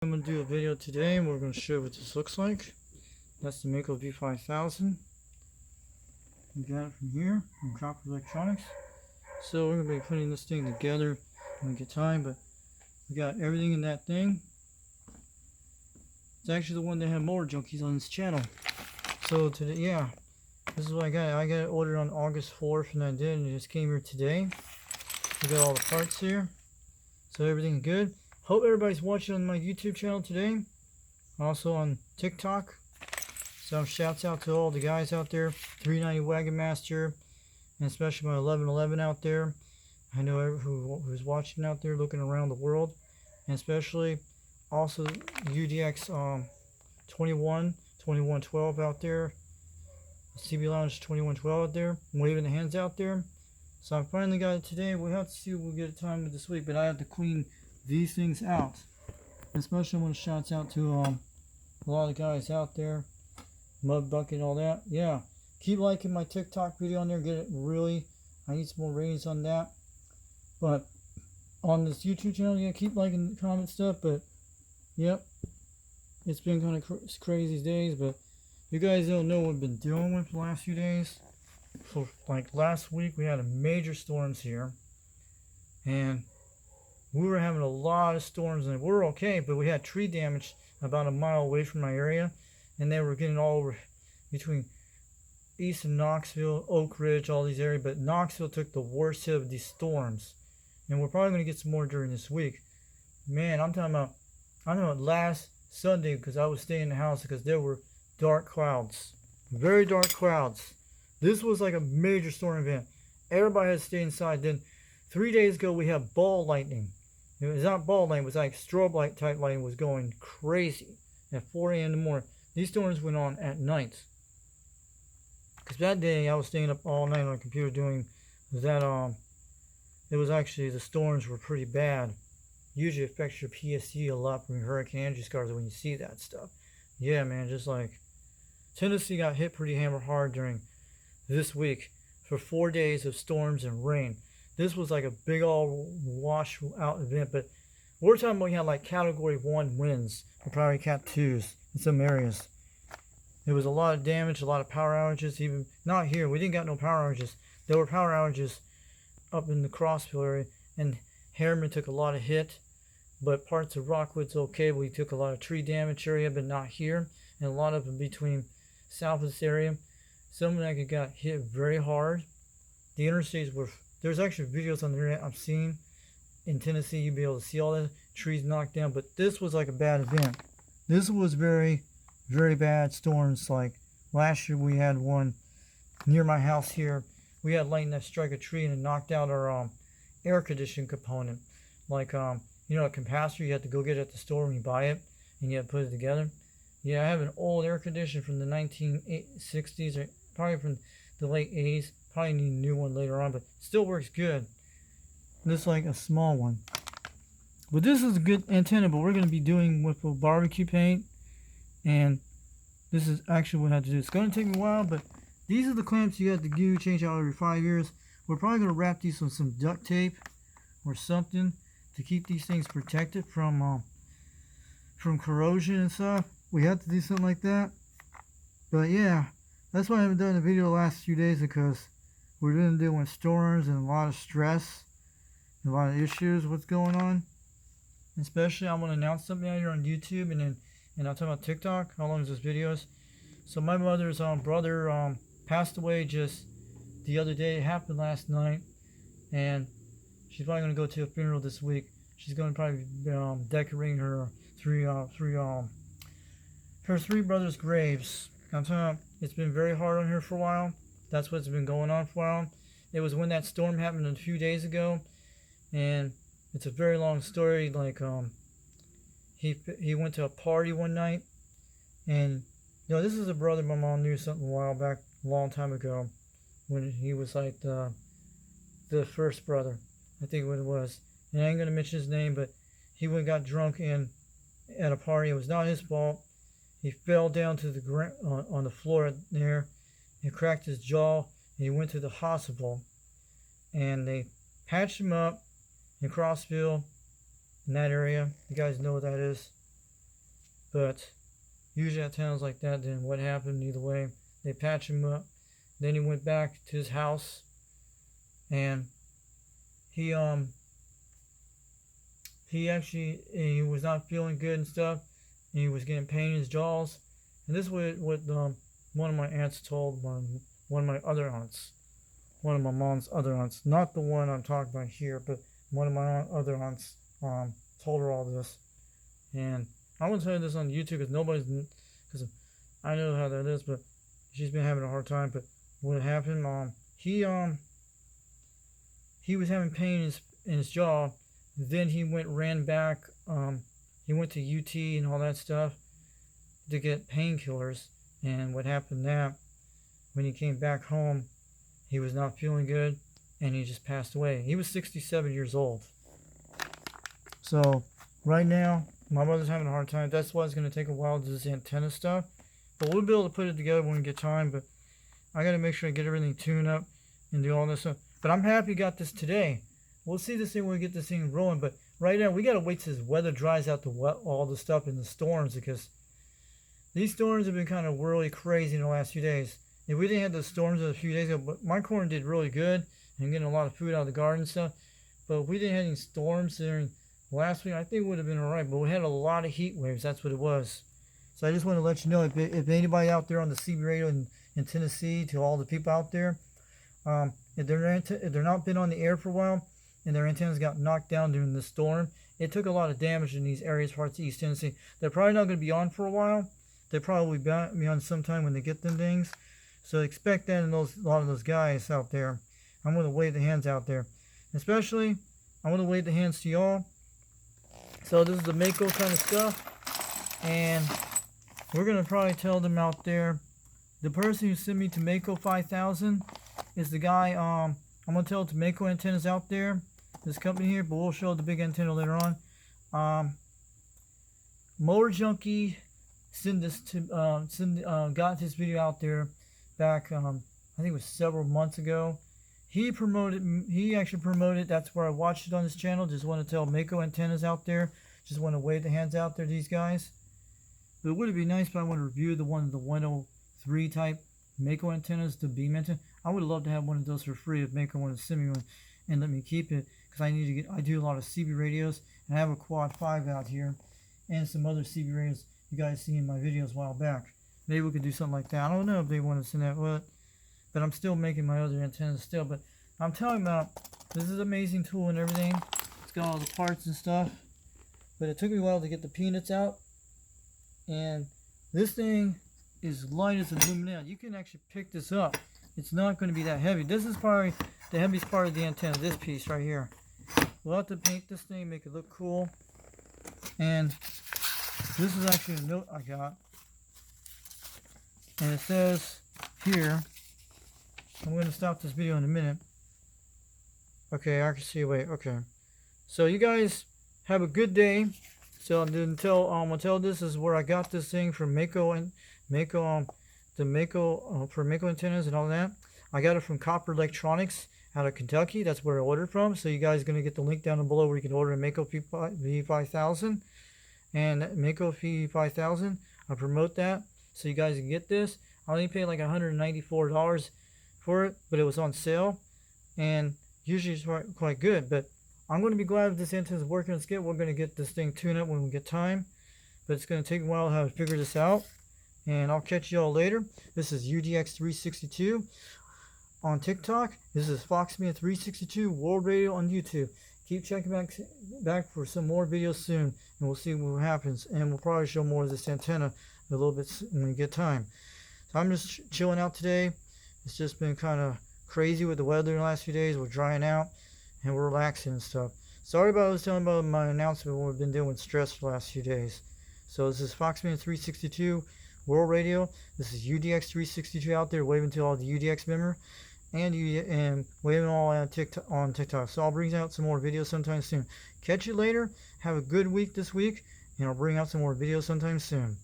I'm going to do a video today and we're going to show what this looks like. That's the Macov5000. We got it from here, from Copper Electronics. So we're going to be putting this thing together when we get time, but we got everything in that thing. It's actually the one that had motor junkies on this channel. So today, yeah, this is what I got. I got it ordered on August 4th and I did, and it just came here today. We got all the parts here. So everything's good. Hope everybody's watching on my YouTube channel today. Also on TikTok. So shouts out to all the guys out there. 390 Wagon Master. And especially my 1111 out there. I know who's watching out there, looking around the world. And especially also UDX 2112 out there. CB Lounge 2112 out there. I'm waving the hands out there. So I finally got it today. We'll have to see if we'll get a time this week. But I have to clean these things out. Especially when shouts out to a lot of guys out there. Mud Bucket and all that. Yeah. Keep liking my TikTok video on there. Get it really. I need some more ratings on that. But on this YouTube channel, yeah, keep liking the comment stuff. But yep. It's been kind of crazy these days. But you guys don't know what I've been doing with the last few days. So like last week we had a major storms here. And we were having a lot of storms and we were okay, but we had tree damage about a mile away from my area, and they were getting all over between East and Knoxville, Oak Ridge, all these areas. But Knoxville took the worst hit of these storms, and we're probably going to get some more during this week. Man, I'm talking about last Sunday, because I was staying in the house because there were dark clouds, very dark clouds. This was like a major storm event. Everybody had to stay inside. Then 3 days ago we had ball lightning. It was not ball lightning, it was like strobe light type lightning was going crazy at 4 a.m. in the morning. These storms went on at night. Because that day I was staying up all night on the computer doing that. It was actually, the storms were pretty bad. Usually affects your PSC a lot from your hurricane energy scars when you see that stuff. Yeah, man, just like Tennessee got hit pretty hammer hard during this week for 4 days of storms and rain. This was like a big all wash out event, but we're talking about we had like category 1 winds, or probably cat 2s in some areas. There was a lot of damage, a lot of power outages. Even not here, we didn't got no power outages. There were power outages up in the Crossville area, and Harriman took a lot of hit, but parts of Rockwood's okay. We took a lot of tree damage area, but not here, and a lot of them between south of this area. Some of them got hit very hard. The interstates were. There's actually videos on the internet I've seen in Tennessee. You'll be able to see all the trees knocked down. But this was like a bad event. This was very, very bad storms. Like last year we had one near my house here. We had lightning that struck a tree and it knocked out our air conditioning component. Like, you know, a capacitor you have to go get at the store when you buy it. And you have to put it together. Yeah, I have an old air conditioner from the 1960s, or probably from the late 80s. Probably need a new one later on, but still works good. This is like a small one. But this is a good antenna, but we're going to be doing with a barbecue paint. And this is actually what I have to do. It's going to take me a while, but these are the clamps you have to do, change out every 5 years. We're probably going to wrap these with some duct tape or something to keep these things protected from corrosion and stuff. We have to do something like that. But yeah, that's why I haven't done a video the last few days, because we're going to deal with storms and a lot of stress, and a lot of issues, what's going on. Especially, I'm going to announce something out here on YouTube, and I'll talk about TikTok. How long is this video? So my mother's brother passed away just the other day. It happened last night, and she's probably going to go to a funeral this week. She's going to probably decorating her three brothers' graves. I'm telling you, it's been very hard on her for a while. That's what's been going on for a while. It was when that storm happened a few days ago, and it's a very long story. Like he went to a party one night, and you know, this is a brother my mom knew something a while back, a long time ago, when he was like the first brother, I think what it was. And I ain't gonna mention his name, but he went and got drunk at a party. It was not his fault. He fell down to the ground on the floor there. He cracked his jaw, and he went to the hospital. And they patched him up in Crossville, in that area. You guys know what that is. But usually antennas like that, then what happened either way, they patch him up. Then he went back to his house, and he he was not feeling good and stuff, and he was getting pain in his jaws. And this is what one of my aunts told one of my other aunts, one of my mom's other aunts, not the one I'm talking about here, but one of my other aunts told her all this. And I won't tell you this on YouTube because I know how that is, but she's been having a hard time. But what happened? He was having pain in his jaw. Then he ran back. He went to UT and all that stuff to get painkillers. And what happened that when he came back home, he was not feeling good, and he just passed away. He was 67 years old. So right now, my mother's having a hard time. That's why it's going to take a while to do this antenna stuff. But we'll be able to put it together when we get time. But I got to make sure I get everything tuned up and do all this stuff. But I'm happy I got this today. We'll see this thing when we get this thing rolling. But right now, we got to wait till this weather dries out to all the stuff in the storms, because these storms have been kind of really crazy in the last few days. If we didn't have the storms a few days ago, but my corn did really good and getting a lot of food out of the garden and stuff. But if we didn't have any storms during last week, I think it would have been all right. But we had a lot of heat waves. That's what it was. So I just want to let you know, if anybody out there on the CB radio in Tennessee, to all the people out there, if they're not been on the air for a while and their antennas got knocked down during the storm, it took a lot of damage in these areas, parts of East Tennessee. They're probably not going to be on for a while. They'll probably be on sometime when they get them things. So expect that in a lot of those guys out there. I'm going to wave the hands out there. Especially, I'm going to wave the hands to y'all. So this is the Mako kind of stuff. And we're going to probably tell them out there. The person who sent me to Macov5000 is the guy, I'm going to tell to Mako antennas out there. This company here, but we'll show the big antenna later on. Motor Junkie got this video out there back, I think it was several months ago. He actually promoted. That's where I watched it on his channel. Just want to tell Mako antennas out there. Just want to wave the hands out there to these guys. But would it be nice if I want to review the 103 type Mako antennas, the beam antenna? I would love to have one of those for free if Mako wanted to send me one and let me keep it, because I do a lot of CB radios, and I have a Quad 5 out here and some other CB radios you guys see in my videos a while back. Maybe we could do something like that. I don't know if they want to send that, but I'm still making my other antennas still. But I'm telling about, this is an amazing tool and everything. It's got all the parts and stuff. But it took me a while to get the peanuts out. And this thing is light as aluminum. You can actually pick this up. It's not going to be that heavy. This is probably the heaviest part of the antenna, this piece right here. We'll have to paint this thing, make it look cool. And this is actually a note I got. And it says here, I'm going to stop this video in a minute. Okay, I can see, wait, okay. So you guys have a good day. So I'm going to tell this is where I got this thing from Mako, and for Mako antennas and all that. I got it from Copper Electronics out of Kentucky. That's where I ordered from. So you guys are going to get the link down below where you can order a Macov5000 and Macov5000. I promote that so you guys can get this. I only paid like $194 for it, but it was on sale, and usually it's quite good. But I'm going to be glad if this antenna is working on skip. We're going to get this thing tuned up when we get time, but it's going to take a while to figure this out. And I'll catch you all later. This is UDX362 on TikTok. This is Foxman362 World Radio on YouTube. Keep checking back for some more videos soon, and we'll see what happens. And we'll probably show more of this antenna a little bit when we get time. So I'm just chilling out today. It's just been kind of crazy with the weather in the last few days. We're drying out and we're relaxing and stuff. Sorry about I was telling about my announcement, what we've been doing with stress for the last few days. So this is Foxman362 World Radio. This is UDX362 out there, waving to all the UDX members and waving all on TikTok. So I'll bring out some more videos sometime soon. Catch you later. Have a good week this week, and I'll bring out some more videos sometime soon.